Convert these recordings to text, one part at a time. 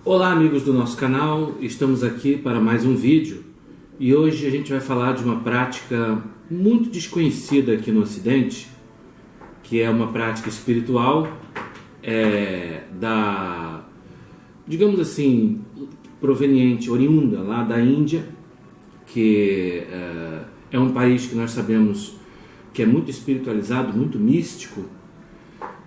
Olá amigos do nosso canal, estamos aqui para mais um vídeo e hoje a gente vai falar de uma prática muito desconhecida aqui no Ocidente, que é uma prática espiritual digamos assim, proveniente, oriunda lá da Índia, que é um país que nós sabemos que é muito espiritualizado, muito místico.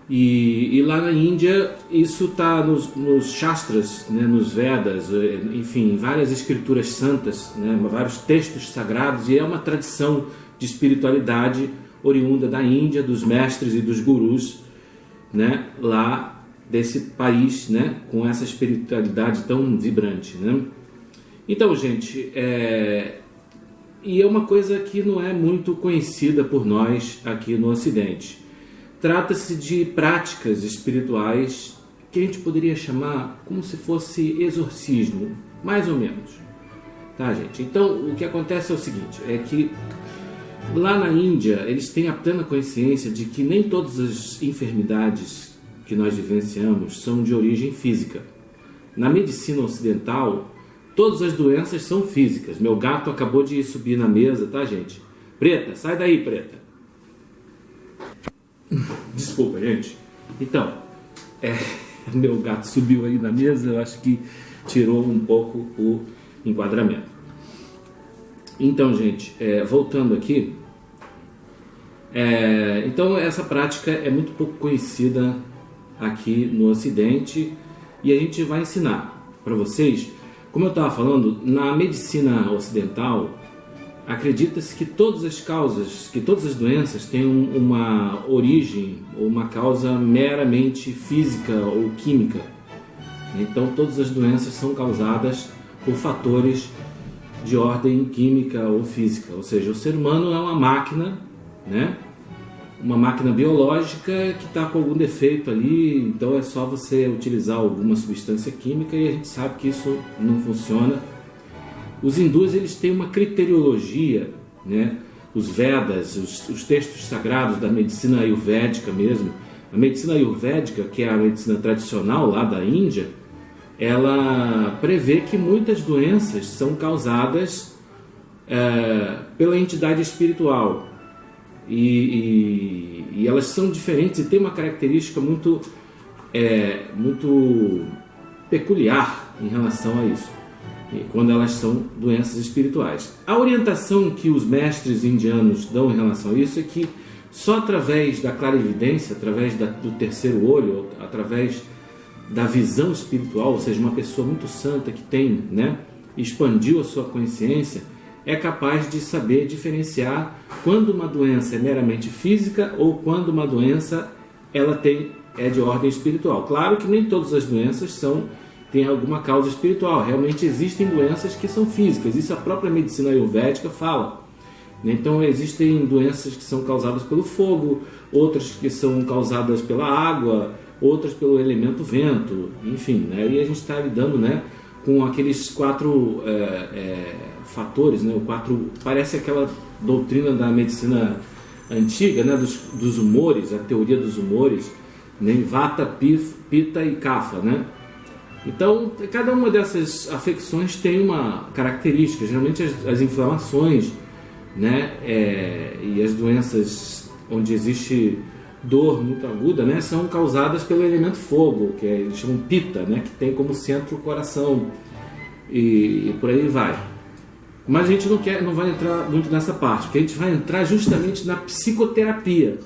E lá na Índia isso está nos Shastras, né, nos Vedas, enfim, várias escrituras santas, né, vários textos sagrados, e é uma tradição de espiritualidade oriunda da Índia, dos mestres e dos gurus, né, lá desse país, né, com essa espiritualidade tão vibrante, né? Então, gente, e é uma coisa que não é muito conhecida por nós aqui no Ocidente. Trata-se de práticas espirituais que a gente poderia chamar como se fosse exorcismo, mais ou menos. Tá, gente? Então, o que acontece é o seguinte, é que lá na Índia, eles têm a plena consciência de que nem todas as enfermidades que nós vivenciamos são de origem física. Na medicina ocidental, todas as doenças são físicas. Meu gato acabou de subir na mesa, tá, gente? Preta, sai daí, Preta. Desculpa, gente. Então, meu gato subiu aí na mesa, eu acho que tirou um pouco o enquadramento. Então, gente, voltando aqui, então essa prática é muito pouco conhecida aqui no Ocidente e a gente vai ensinar para vocês. Como eu estava falando, na medicina ocidental, acredita-se que todas as doenças têm uma origem ou uma causa meramente física ou química. Então, todas as doenças são causadas por fatores de ordem química ou física. Ou seja, o ser humano é uma máquina, né? Uma máquina biológica que está com algum defeito ali, então é só você utilizar alguma substância química e a gente sabe que isso não funciona. Os hindus, eles têm uma criteriologia, né? Os Vedas, os textos sagrados da medicina ayurvédica mesmo. A medicina ayurvédica, que é a medicina tradicional lá da Índia, ela prevê que muitas doenças são causadas pela entidade espiritual. E elas são diferentes e têm uma característica muito peculiar em relação a isso, quando elas são doenças espirituais. A orientação que os mestres indianos dão em relação a isso é que só através da clarividência, através do terceiro olho, através da visão espiritual, ou seja, uma pessoa muito santa que tem, né, expandiu a sua consciência, é capaz de saber diferenciar quando uma doença é meramente física ou quando uma doença é de ordem espiritual. Claro que nem todas as doenças têm alguma causa espiritual. Realmente existem doenças que são físicas. Isso a própria medicina ayurvédica fala. Então existem doenças que são causadas pelo fogo, outras que são causadas pela água, outras pelo elemento vento, enfim, né? E a gente está lidando, né, com aqueles quatro fatores, né? Parece aquela doutrina da medicina antiga, né? dos humores, a teoria dos humores, né? Vata, Pitta e Kapha, né? Então, cada uma dessas afecções tem uma característica. Geralmente as inflamações, né? E as doenças onde existe dor muito aguda, né, são causadas pelo elemento fogo, que eles chamam Pitta, né, que tem como centro o coração, e por aí vai. Mas a gente não vai entrar muito nessa parte, porque a gente vai entrar justamente na psicoterapia.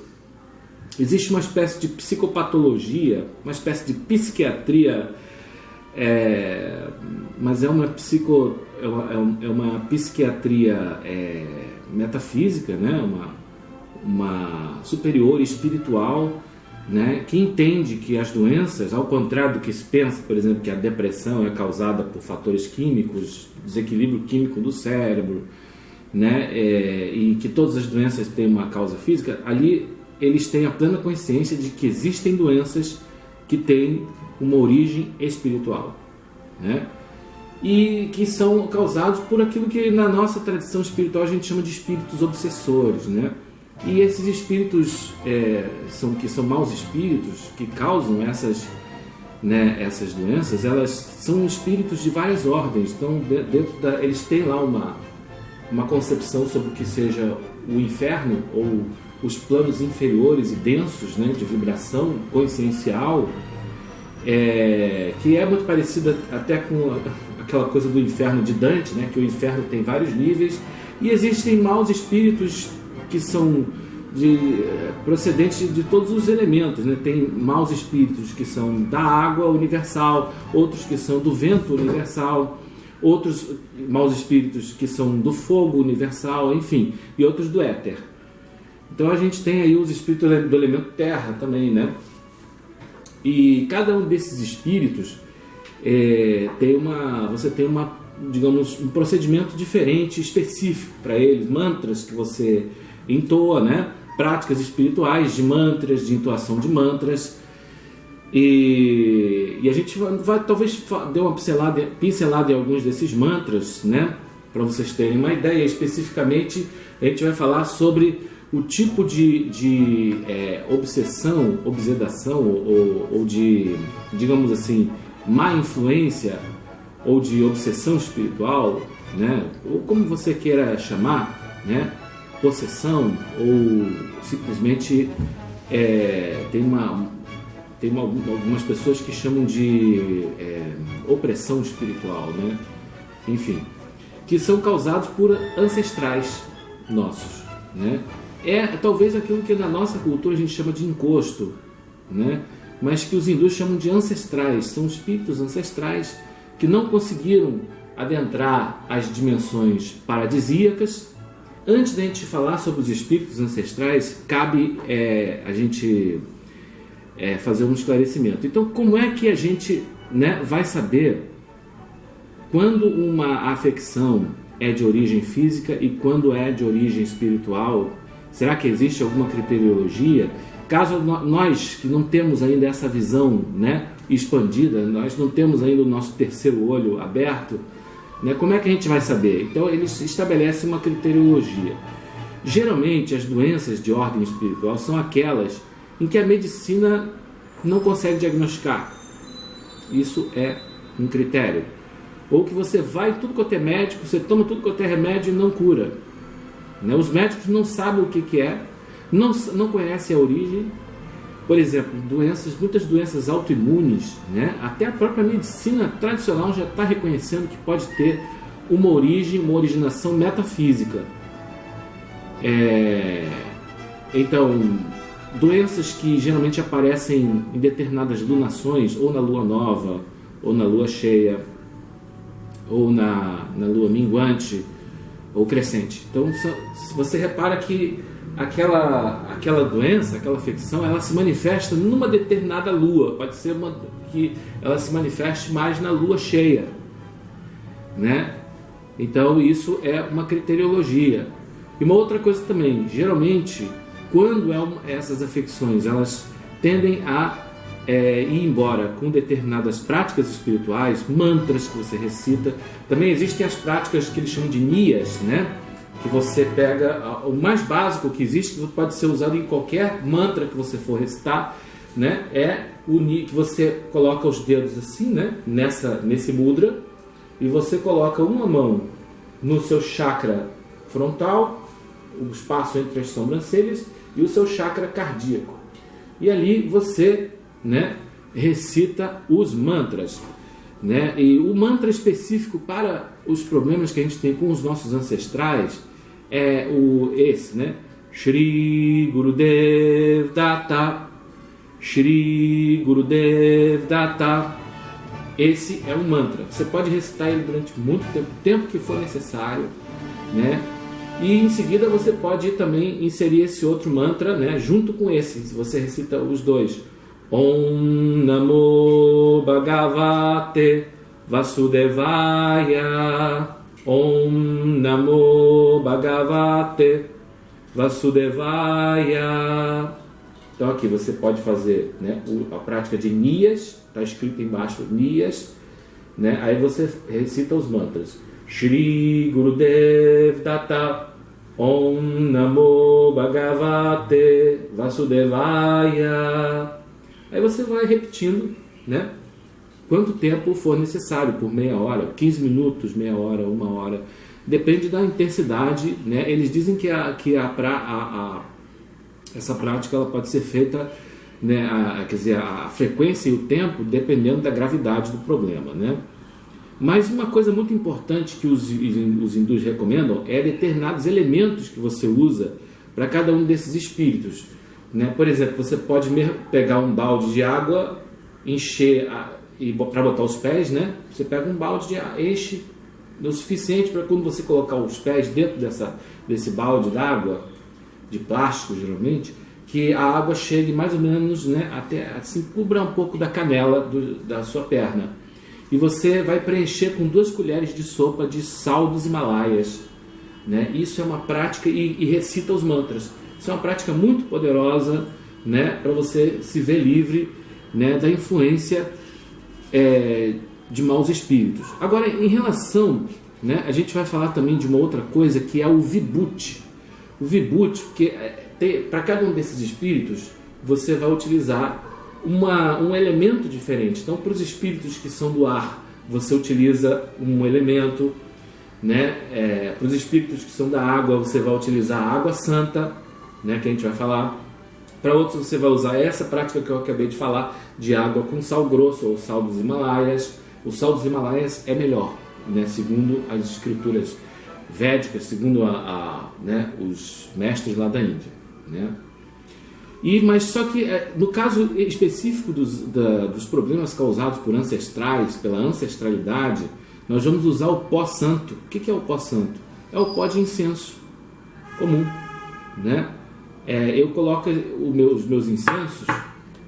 Existe uma espécie de psicopatologia, uma espécie de psiquiatria, mas é uma psiquiatria metafísica, né, uma superior espiritual, né, que entende que as doenças, ao contrário do que se pensa, por exemplo, que a depressão é causada por fatores químicos, desequilíbrio químico do cérebro, né, e que todas as doenças têm uma causa física, ali eles têm a plena consciência de que existem doenças que têm uma origem espiritual, né, e que são causados por aquilo que na nossa tradição espiritual a gente chama de espíritos obsessores, né? E esses espíritos que são maus espíritos, que causam né, essas doenças, elas são espíritos de várias ordens. Então, eles têm lá uma concepção sobre o que seja o inferno ou os planos inferiores e densos, né, de vibração consciencial, que é muito parecida até com aquela coisa do inferno de Dante, né, que o inferno tem vários níveis, e existem maus espíritos que são procedentes de todos os elementos, né? Tem maus espíritos que são da água universal, outros que são do vento universal, outros maus espíritos que são do fogo universal, enfim, e outros do éter. Então a gente tem aí os espíritos do elemento terra também, né? E cada um desses espíritos você tem digamos, um procedimento diferente, específico para eles, mantras que você entoa, né? Práticas espirituais de mantras, de entoação de mantras. E a gente vai talvez dar uma pincelada em alguns desses mantras, né? Para vocês terem uma ideia. Especificamente, a gente vai falar sobre o tipo de obsessão, obsedação ou de, digamos assim, má influência ou de obsessão espiritual, né? Ou como você queira chamar, né? Possessão, ou simplesmente tem algumas pessoas que chamam de opressão espiritual, né? Enfim, que são causados por ancestrais nossos, né? Talvez aquilo que na nossa cultura a gente chama de encosto, né? Mas que os hindus chamam de ancestrais. São espíritos ancestrais que não conseguiram adentrar as dimensões paradisíacas. Antes da gente falar sobre os espíritos ancestrais, cabe a gente fazer um esclarecimento. Então, como é que a gente, né, vai saber quando uma afecção é de origem física e quando é de origem espiritual? Será que existe alguma criteriologia? Caso nós que não temos ainda essa visão, né, expandida, nós não temos ainda o nosso terceiro olho aberto, né, como é que a gente vai saber? Então eles estabelecem uma criteriologia. Geralmente as doenças de ordem espiritual são aquelas em que a medicina não consegue diagnosticar. Isso é um critério. Ou que você vai tudo quanto é médico, você toma tudo quanto é remédio e não cura, né? Os médicos não sabem o que é, não conhecem a origem. Por exemplo, muitas doenças autoimunes, né? Até a própria medicina tradicional já está reconhecendo que pode ter uma originação metafísica. Então, doenças que geralmente aparecem em determinadas lunações, ou na lua nova, ou na lua cheia, ou na lua minguante, ou crescente. Então, se você repara que aquela doença, aquela afecção, ela se manifesta numa determinada lua. Pode ser que ela se manifeste mais na lua cheia, né? Então isso é uma criteriologia. E uma outra coisa também, geralmente, quando essas afecções elas tendem a ir embora com determinadas práticas espirituais, mantras que você recita. Também existem as práticas que eles chamam de niyas, né? Que você pega o mais básico que existe, que pode ser usado em qualquer mantra que você for recitar, né? Que você coloca os dedos assim, né? Nesse mudra, e você coloca uma mão no seu chakra frontal, o espaço entre as sobrancelhas, e o seu chakra cardíaco. E ali você, né, recita os mantras, né? E o mantra específico para os problemas que a gente tem com os nossos ancestrais é esse, né? Shri Gurudev Datta, Shri Gurudev Datta. Esse é um mantra. Você pode recitar ele durante muito tempo, o tempo que for necessário, né? E em seguida você pode também inserir esse outro mantra, né, junto com esse. Se você recita os dois, Om Namo Bhagavate Vasudevaya, Om Namo Bhagavate Vasudevaya. Então aqui você pode fazer, né, a prática de niyas, está escrito embaixo niyas, né? Aí você recita os mantras. Shri Gurudev Datta, Om Namo Bhagavate Vasudevaya. Aí você vai repetindo, né, quanto tempo for necessário, por meia hora, 15 minutos, meia hora, uma hora, depende da intensidade, né? Eles dizem que essa prática ela pode ser feita, né, quer dizer, a frequência e o tempo dependendo da gravidade do problema, né? Mas uma coisa muito importante que os hindus recomendam é determinados elementos que você usa para cada um desses espíritos, né? Por exemplo, você pode pegar um balde de água, encher e para botar os pés, né? Você pega um balde de água, enche o suficiente para quando você colocar os pés dentro desse balde d'água, de plástico geralmente, que a água chegue mais ou menos, né, até assim, cubra um pouco da canela da sua perna. E você vai preencher com 2 colheres de sopa de sal dos Himalaias, né? Isso é uma prática, e recita os mantras. Isso é uma prática muito poderosa, né, para você se ver livre, né, da influência de maus espíritos. Agora, em relação, né, a gente vai falar também de uma outra coisa que é o vibhuti. O vibhuti, porque para cada um desses espíritos você vai utilizar um elemento diferente. Então, para os espíritos que são do ar, você utiliza um elemento, né? Para os espíritos que são da água, você vai utilizar a água santa, né, que a gente vai falar. Para outros, você vai usar essa prática que eu acabei de falar, de água com sal grosso ou sal dos Himalaias. O sal dos Himalaias é melhor, né, segundo as escrituras védicas, segundo né, os mestres lá da Índia, né? Mas só que no caso específico dos problemas causados por ancestrais, pela ancestralidade, nós vamos usar o pó santo. O que é o pó santo? É o pó de incenso comum, né? Eu coloco os meus incensos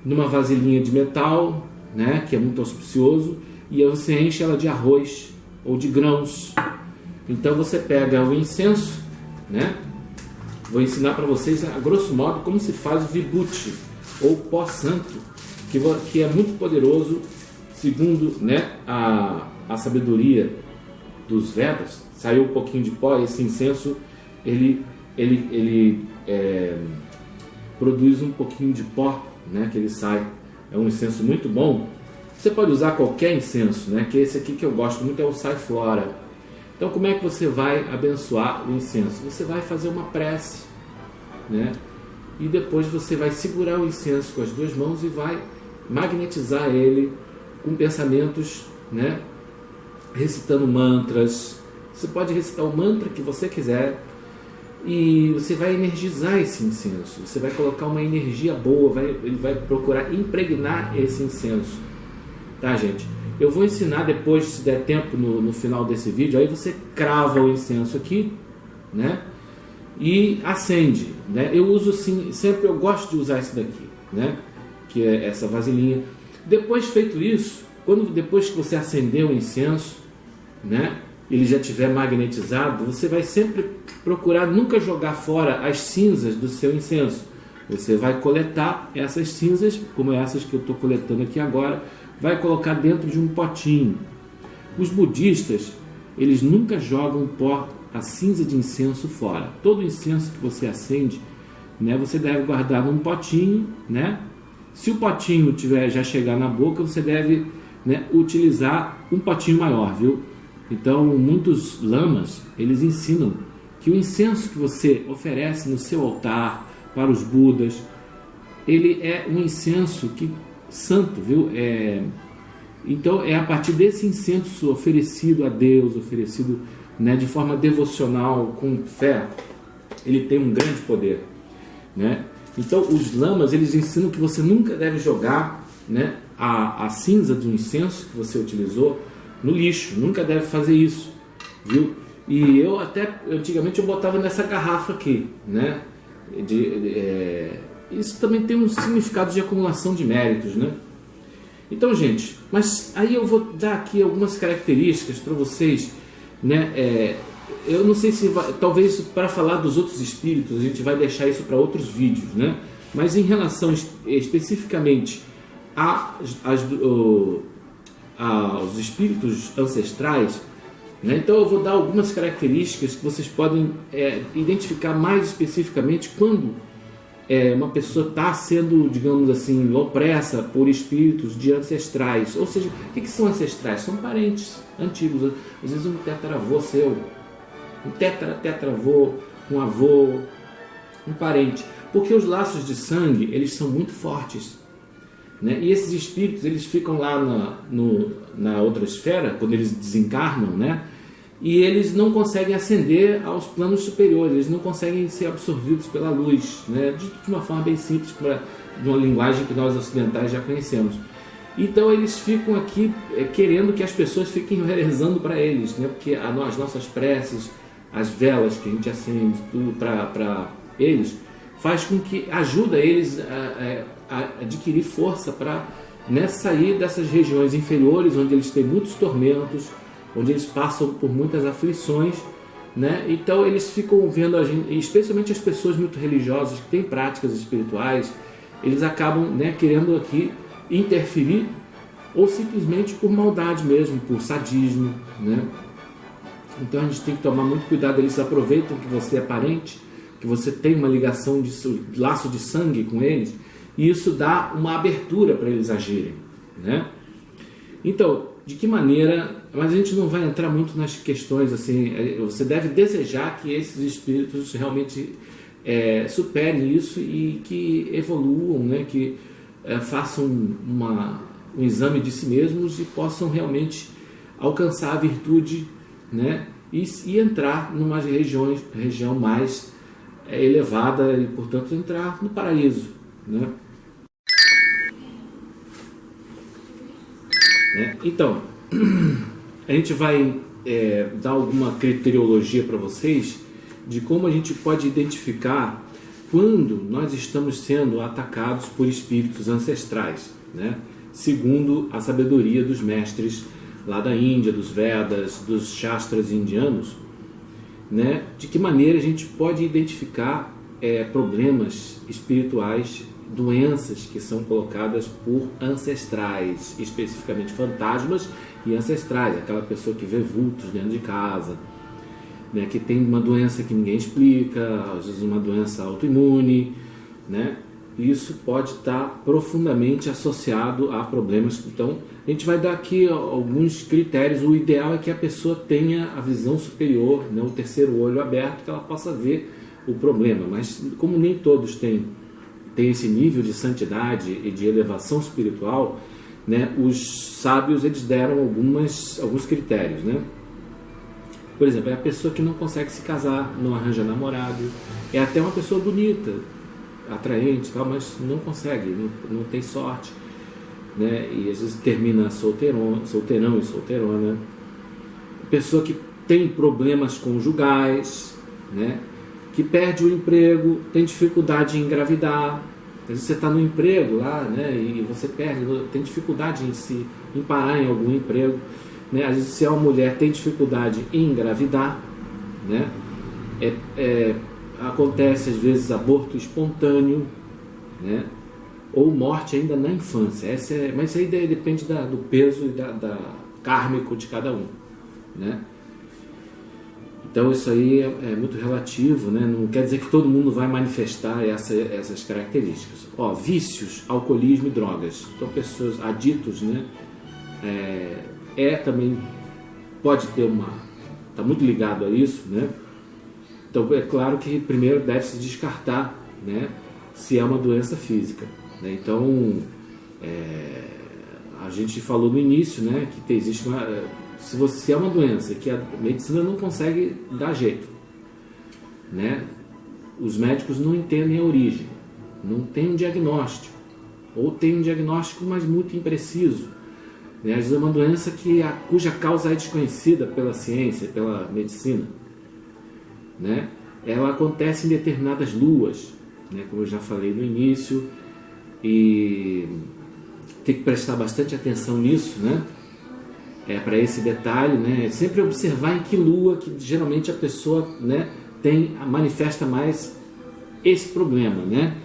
numa vasilhinha de metal, né, que é muito auspicioso, e aí você enche ela de arroz ou de grãos. Então você pega o incenso, né? Vou ensinar para vocês, a grosso modo, como se faz o vibhuti, ou pó santo, que é muito poderoso, segundo, né, a sabedoria dos Vedas. Saiu um pouquinho de pó, esse incenso, ele produz um pouquinho de pó, né, que ele sai. É um incenso muito bom. Você pode usar qualquer incenso, né, que esse aqui que eu gosto muito é o Sai Flora. Então, como é que você vai abençoar o incenso? Você vai fazer uma prece, né? E depois você vai segurar o incenso com as 2 mãos e vai magnetizar ele com pensamentos, né, recitando mantras. Você pode recitar o mantra que você quiser e você vai energizar esse incenso. Você vai colocar uma energia boa, ele vai procurar impregnar esse incenso, tá, gente? Eu vou ensinar depois, se der tempo, no final desse vídeo. Aí você crava o incenso aqui, né, e acende, né? Eu uso assim, sempre eu gosto de usar esse daqui, né, que é essa vasilhinha. Depois feito isso, depois que você acender o incenso, né, ele já estiver magnetizado, você vai sempre procurar nunca jogar fora as cinzas do seu incenso. Você vai coletar essas cinzas, como essas que eu estou coletando aqui agora, vai colocar dentro de um potinho. Os budistas, eles nunca jogam pó, a cinza de incenso fora. Todo incenso que você acende, né, você deve guardar num potinho, né? Se o potinho já chegar na boca, você deve, né, utilizar um potinho maior, viu? Então, muitos lamas, eles ensinam que o incenso que você oferece no seu altar para os Budas, ele é um incenso santo, viu? Então é a partir desse incenso oferecido a Deus, oferecido, né, de forma devocional, com fé, ele tem um grande poder, né? Então os lamas, eles ensinam que você nunca deve jogar, né, a cinza do incenso que você utilizou no lixo, nunca deve fazer isso, viu? E eu antigamente eu botava nessa garrafa aqui, né? Isso também tem um significado de acumulação de méritos, né? Então, gente, mas aí eu vou dar aqui algumas características para vocês, né? Eu não sei se talvez para falar dos outros espíritos a gente vai deixar isso para outros vídeos, né? Mas em relação especificamente aos espíritos ancestrais, né? Então eu vou dar algumas características que vocês podem identificar mais especificamente quando uma pessoa está sendo, digamos assim, opressa por espíritos de ancestrais. Ou seja, o que são ancestrais? São parentes antigos. Às vezes um tetravô seu, um tetravô, um avô, um parente. Porque os laços de sangue, eles são muito fortes, né? E esses espíritos, eles ficam lá na outra esfera, quando eles desencarnam, né? E eles não conseguem ascender aos planos superiores, eles não conseguem ser absorvidos pela luz, né? De uma forma bem simples, de uma linguagem que nós ocidentais já conhecemos. Então eles ficam aqui querendo que as pessoas fiquem rezando para eles, né? Porque as nossas preces, as velas que a gente acende, tudo para eles, faz com que ajuda eles a adquirir força para, né, sair dessas regiões inferiores, onde eles têm muitos tormentos, onde eles passam por muitas aflições, né? Então eles ficam vendo a gente, especialmente as pessoas muito religiosas que têm práticas espirituais, eles acabam, né, querendo aqui interferir, ou simplesmente por maldade mesmo, por sadismo, né? Então a gente tem que tomar muito cuidado. Eles aproveitam que você é parente, que você tem uma ligação de laço de sangue com eles, e isso dá uma abertura para eles agirem, né? Então, de que maneira... Mas a gente não vai entrar muito nas questões assim. Você deve desejar que esses espíritos realmente superem isso e que evoluam, né? Que façam um exame de si mesmos e possam realmente alcançar a virtude, né? E entrar numa região mais elevada e, portanto, entrar no paraíso, né? Então, a gente vai dar alguma criteriologia para vocês de como a gente pode identificar quando nós estamos sendo atacados por espíritos ancestrais, né? Segundo a sabedoria dos mestres lá da Índia, dos Vedas, dos Shastras indianos, né? De que maneira a gente pode identificar problemas espirituais, doenças que são colocadas por ancestrais, especificamente fantasmas e ancestrais, aquela pessoa que vê vultos dentro de casa, né? Que tem uma doença que ninguém explica, às vezes uma doença autoimune, né? Isso pode estar profundamente associado a problemas. Então, a gente vai dar aqui alguns critérios. O ideal é que a pessoa tenha a visão superior, né, o terceiro olho aberto, que ela possa ver o problema. Mas, como nem todos têm esse nível de santidade e de elevação espiritual, né, os sábios eles deram alguns critérios, né? Por exemplo, é a pessoa que não consegue se casar, não arranja namorado, é até uma pessoa bonita, atraente, tal, mas não consegue, não tem sorte, né? E às vezes termina solteirão e solteirona. Pessoa que tem problemas conjugais, né? Que perde o emprego, tem dificuldade em engravidar. Às vezes você está no emprego lá, né? E você tem dificuldade em parar em algum emprego, né? Às vezes, se é uma mulher, tem dificuldade em engravidar, né? Acontece às vezes aborto espontâneo, né? Ou morte ainda na infância. Mas isso aí depende do peso e da kármico de cada um, né? Então isso aí é muito relativo, né? Não quer dizer que todo mundo vai manifestar essas características. Vícios, alcoolismo e drogas. Então pessoas aditos, né? Também pode ter está muito ligado a isso, né? Então é claro que primeiro deve-se descartar, né, se é uma doença física, né? Então a gente falou no início, né, que existe se é uma doença que a medicina não consegue dar jeito, né? Os médicos não entendem a origem, não tem um diagnóstico, ou tem um diagnóstico, mas muito impreciso, né? Às vezes é uma doença cuja causa é desconhecida pela ciência, pela medicina, né? Ela acontece em determinadas luas, né? Como eu já falei no início, e tem que prestar bastante atenção nisso, né? Para esse detalhe, né? Sempre observar em que lua que geralmente a pessoa, né, manifesta mais esse problema, né?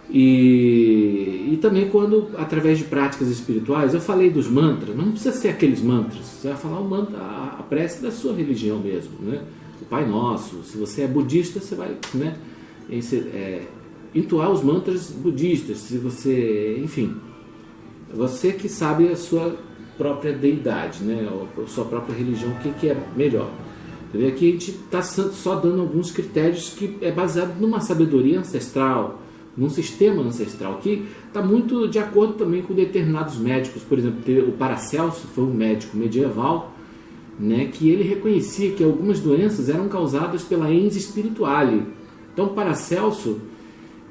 E também quando, através de práticas espirituais, eu falei dos mantras, mas não precisa ser aqueles mantras, você vai falar o mantra, a prece da sua religião mesmo, né? O Pai Nosso. Se você é budista, você vai, né, entoar os mantras budistas, se você, enfim, você que sabe a sua própria deidade, né, a sua própria religião, o que é melhor. Aqui a gente está só dando alguns critérios que é baseado numa sabedoria ancestral, num sistema ancestral, que está muito de acordo também com determinados médicos. Por exemplo, o Paracelso foi um médico medieval, né, que ele reconhecia que algumas doenças eram causadas pela ens spirituale. Então, Paracelso,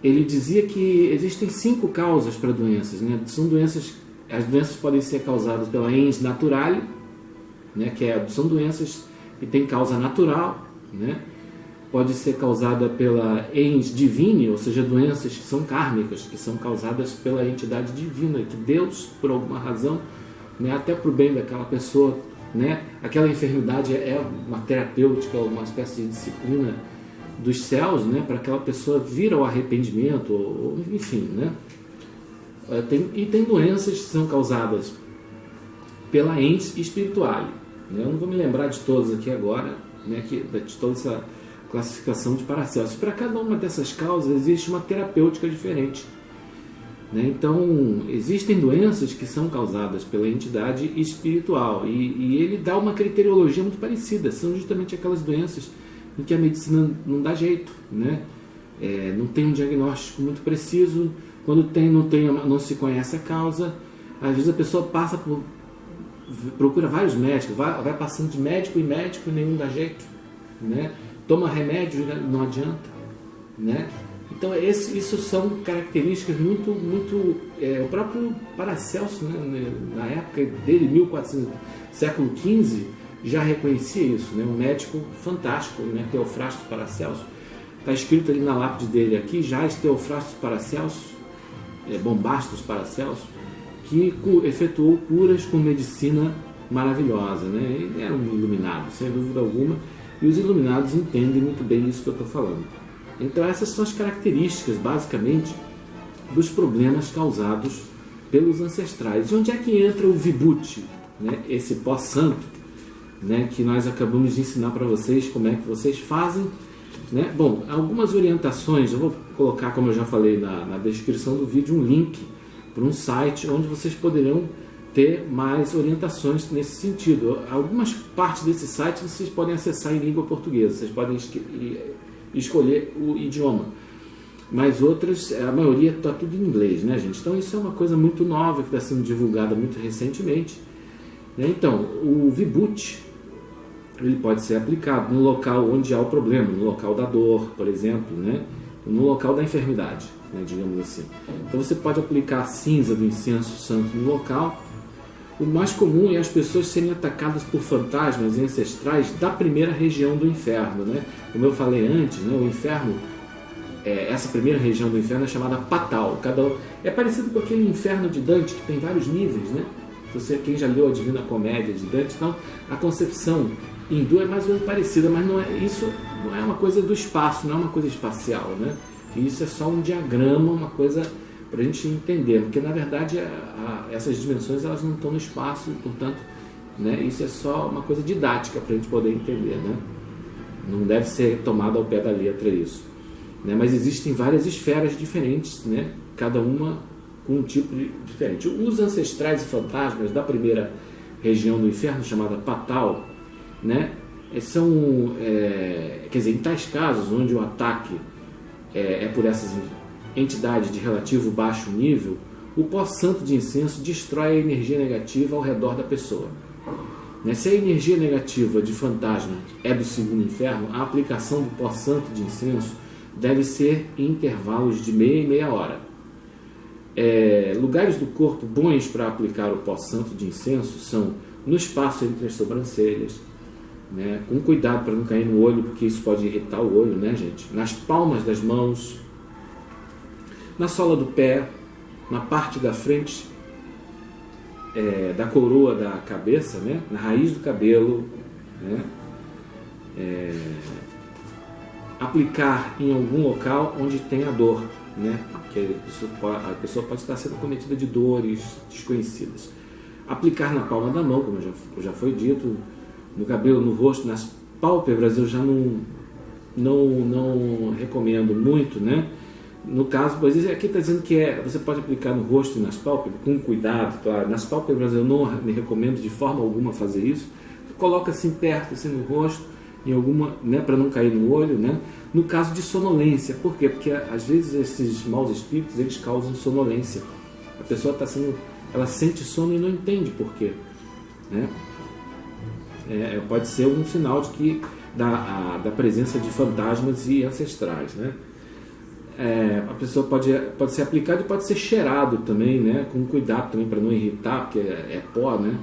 ele dizia que existem 5 causas para doenças, né? São doenças, as doenças podem ser causadas pela ens naturale, né, são doenças que têm causa natural, né? Pode ser causada pela ens divine, ou seja, doenças que são kármicas, que são causadas pela entidade divina, que Deus, por alguma razão, né, até para o bem daquela pessoa, né, aquela enfermidade é uma terapêutica, uma espécie de disciplina dos céus, né, para aquela pessoa vir ao arrependimento, ou, enfim, né? Tem doenças que são causadas pela ens spirituale, né? Eu não vou me lembrar de todas aqui agora, né, de toda essa classificação de Paracelso. Para cada uma dessas causas existe uma terapêutica diferente, né? Então, existem doenças que são causadas pela entidade espiritual e ele dá uma criteriologia muito parecida. São justamente aquelas doenças em que a medicina não dá jeito, né? Não tem um diagnóstico muito preciso. Quando não se conhece a causa. Às vezes a pessoa procura vários médicos, vai passando de médico em médico e nenhum dá jeito, né? Toma remédio e não adianta, né? Então isso são características muito o próprio Paracelso, né, na época dele, 1400, século XV, já reconhecia isso, né? Um médico fantástico, né, Teofrastos Paracelso. Está escrito ali na lápide dele aqui, já Teofrastos Paracelso, Bombastos Paracelso, que efetuou curas com medicina maravilhosa, né? Ele era um iluminado, sem dúvida alguma, e os iluminados entendem muito bem isso que eu estou falando. Então essas são as características, basicamente, dos problemas causados pelos ancestrais. E onde é que entra o Vibhuti, né? Esse pó santo, né, que nós acabamos de ensinar para vocês como é que vocês fazem, né? Bom, algumas orientações, eu vou colocar, como eu já falei na descrição do vídeo, um link para um site onde vocês poderão ter mais orientações nesse sentido. Algumas partes desse site vocês podem acessar em língua portuguesa, vocês podem escolher o idioma, mas outras, a maioria está tudo em inglês, né, gente? Então isso é uma coisa muito nova que está sendo divulgada muito recentemente, né? Então, o Vibhuti, ele pode ser aplicado no local onde há o problema, no local da dor, por exemplo, né? No local da enfermidade, né, digamos assim. Então você pode aplicar a cinza do incenso santo no local. O mais comum é as pessoas serem atacadas por fantasmas e ancestrais da primeira região do inferno, né? Como eu falei antes, né, o inferno, essa primeira região do inferno é chamada Patal. É parecido com aquele inferno de Dante, que tem vários níveis, né? Quem já leu a Divina Comédia de Dante, então a concepção hindu é mais ou menos parecida, mas isso não é uma coisa do espaço, não é uma coisa espacial, né? Isso é só um diagrama, uma coisa para a gente entender, porque na verdade essas dimensões elas não estão no espaço, portanto, né, isso é só uma coisa didática para a gente poder entender, né? Não deve ser tomado ao pé da letra isso, né? Mas existem várias esferas diferentes, né? Cada uma com um tipo diferente. Os ancestrais e fantasmas da primeira região do inferno, chamada Patal, né, quer dizer, em tais casos onde o ataque é por essas entidades de relativo baixo nível, o pó santo de incenso destrói a energia negativa ao redor da pessoa, né? Se a energia negativa de fantasma é do segundo inferno, a aplicação do pó santo de incenso deve ser em intervalos de meia e meia hora. Lugares do corpo bons para aplicar o pó santo de incenso são no espaço entre as sobrancelhas, né, com cuidado para não cair no olho, porque isso pode irritar o olho, né, gente? Nas palmas das mãos, na sola do pé, na parte da frente da coroa da cabeça, né, na raiz do cabelo, né, aplicar em algum local onde tem a dor, né, que a pessoa pode estar sendo acometida de dores desconhecidas. Aplicar na palma da mão, como já foi dito, no cabelo, no rosto, nas pálpebras eu já não recomendo muito, né? No caso, pois aqui está dizendo que você pode aplicar no rosto e nas pálpebras, com cuidado, claro. Nas pálpebras eu não me recomendo de forma alguma fazer isso. Coloca assim perto, assim no rosto, em alguma, né, para não cair no olho, né? No caso de sonolência, por quê? Porque às vezes esses maus espíritos, eles causam sonolência. A pessoa está sendo, ela sente sono e não entende por quê, né? Pode ser um sinal de que da presença de fantasmas e ancestrais, né? A pessoa pode ser aplicado e pode ser cheirado também, né? Com cuidado também para não irritar, porque é pó, né?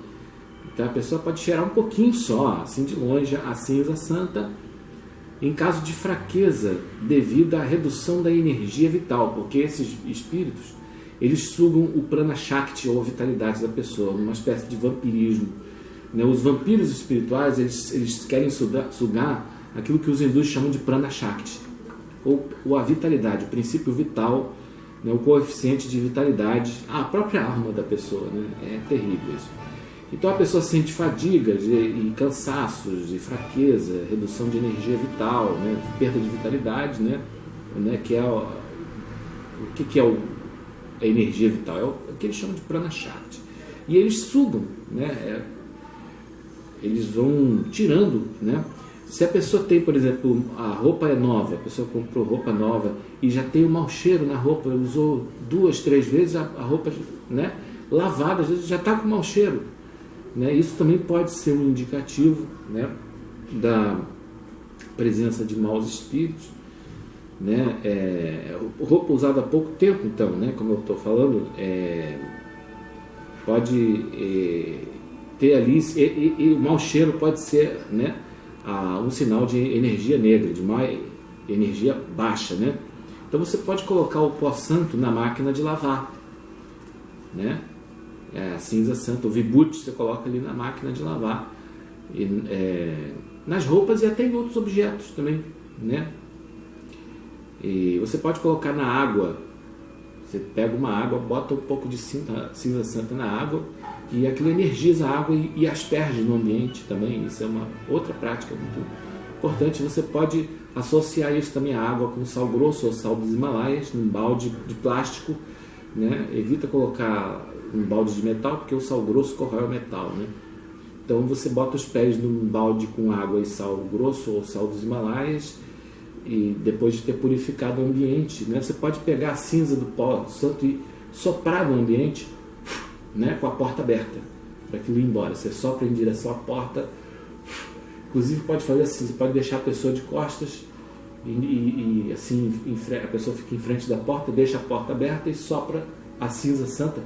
Então a pessoa pode cheirar um pouquinho só, assim de longe, a cinza santa, em caso de fraqueza devido à redução da energia vital, porque esses espíritos, eles sugam o prana shakti, ou a vitalidade da pessoa, numa espécie de vampirismo, né? Os vampiros espirituais, eles querem sugar aquilo que os hindus chamam de prana shakti, ou a vitalidade, o princípio vital, né? O coeficiente de vitalidade, a própria alma da pessoa, né? É terrível isso. Então a pessoa sente fadigas e cansaços e fraqueza, redução de energia vital, né? Perda de vitalidade, né? Que é o que é a energia vital? É o que eles chamam de prana shakti. E eles sugam, né? Eles vão tirando, né? Se a pessoa tem, por exemplo, a roupa é nova, a pessoa comprou roupa nova e já tem um mau cheiro na roupa, usou 2, 3 vezes a roupa, né, lavada, já está com mau cheiro, né? Isso também pode ser um indicativo, né, da presença de maus espíritos, né? Roupa usada há pouco tempo, então, né, como eu estou falando, pode ter ali, e o mau cheiro pode ser, né, um sinal de energia negra, de uma energia baixa, né? Então você pode colocar o pó santo na máquina de lavar, né? A cinza santa, o vibhuti, você coloca ali na máquina de lavar, nas roupas e até em outros objetos também, né? E você pode colocar na água. Você pega uma água, bota um pouco de cinza santa na água e aquilo energiza a água e asperge no ambiente também. Isso é uma outra prática muito importante. Você pode associar isso também à água com sal grosso ou sal dos Himalaias, num balde de plástico, né? Evita colocar um balde de metal, porque o sal grosso corrói o metal, né? Então você bota os pés num balde com água e sal grosso ou sal dos Himalaias, e depois de ter purificado o ambiente, né, você pode pegar a cinza do pó santo e soprar no ambiente, né, com a porta aberta, para aquilo ir embora. Você sopra em direção à porta. Inclusive pode fazer assim, você pode deixar a pessoa de costas e assim a pessoa fica em frente da porta, deixa a porta aberta e sopra a cinza santa,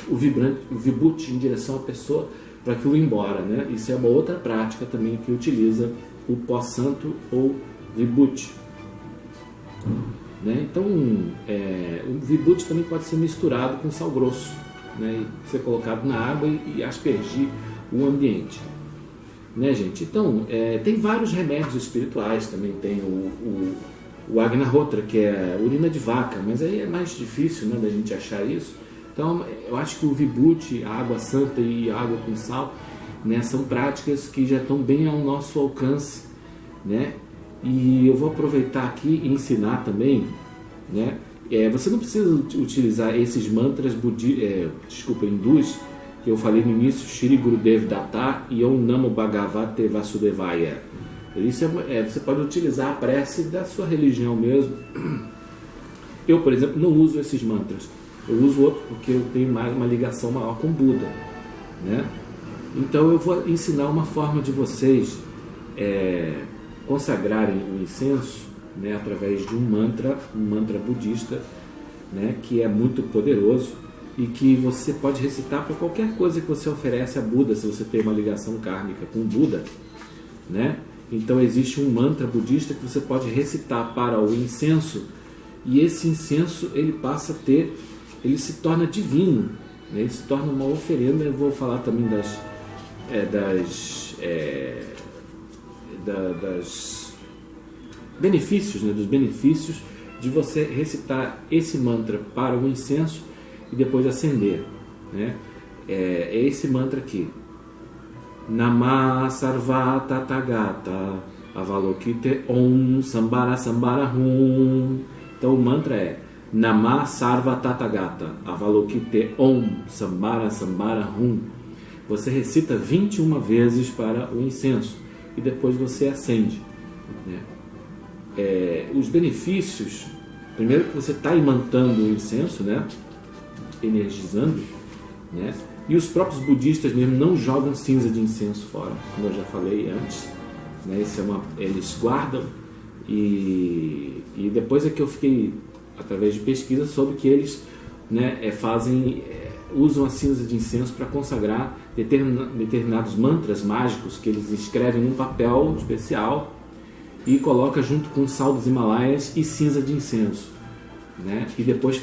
o vibhuti, em direção à pessoa, para aquilo ir embora, né? Isso é uma outra prática também que utiliza o pó santo ou vibhuti, né? Então o vibhuti também pode ser misturado com sal grosso, né? E ser colocado na água e aspergir o ambiente, né, gente? Então tem vários remédios espirituais também. Tem o Agnahotra, que é urina de vaca, mas aí é mais difícil, né, da gente achar isso. Então eu acho que o vibhuti, a água santa e a água com sal, né, são práticas que já estão bem ao nosso alcance, né? E eu vou aproveitar aqui e ensinar também, né? Você não precisa utilizar esses mantras hindus que eu falei no início, Shri Gurudev Datta e Om Namo Bhagavate Vasudevaya. Isso você pode utilizar a prece da sua religião mesmo. Eu, por exemplo, não uso esses mantras. Eu uso outro porque eu tenho mais uma ligação maior com Buda, né? Então eu vou ensinar uma forma de vocês consagrarem o incenso, né, através de um mantra budista, né, que é muito poderoso e que você pode recitar para qualquer coisa que você oferece a Buda, se você tem uma ligação kármica com Buda, né? Então existe um mantra budista que você pode recitar para o incenso, e esse incenso ele se torna divino, né? Ele se torna uma oferenda. Eu vou falar também dos benefícios, né? Dos benefícios de você recitar esse mantra para o incenso e depois acender, né? É esse mantra aqui: Namah Sarva Tathagata Avalokite Om Sambara Sambara Hum. Então o mantra é: Namah Sarva Tathagata Avalokite Om Sambara Sambara Hum. Você recita 21 vezes para o incenso e depois você acende, né? Os benefícios, primeiro que você está imantando o incenso, né? Energizando, né? E os próprios budistas mesmo não jogam cinza de incenso fora, como eu já falei antes, né? Eles guardam e depois é que eu fiquei, através de pesquisa, soube que eles, né, usam a cinza de incenso para consagrar determinados mantras mágicos que eles escrevem num papel especial e coloca junto com sal dos Himalaias e cinza de incenso, né? E depois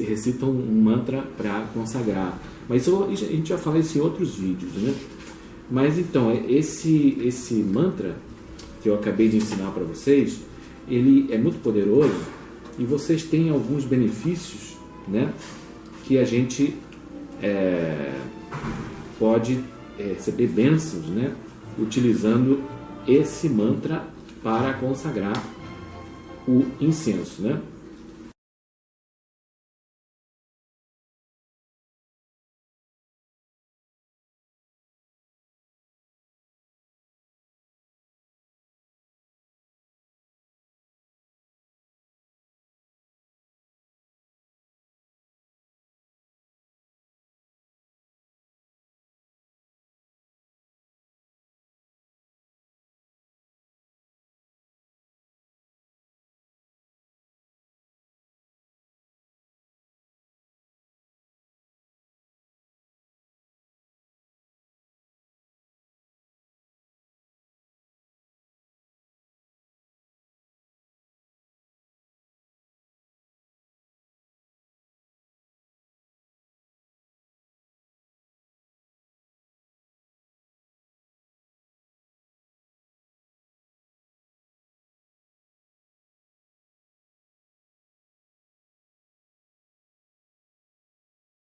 recitam um mantra para consagrar. Mas isso, a gente vai falar isso em outros vídeos, né? Mas então, esse mantra que eu acabei de ensinar para vocês, ele é muito poderoso e vocês têm alguns benefícios, né? Que a gente pode receber bênçãos, né? Utilizando esse mantra para consagrar o incenso, né?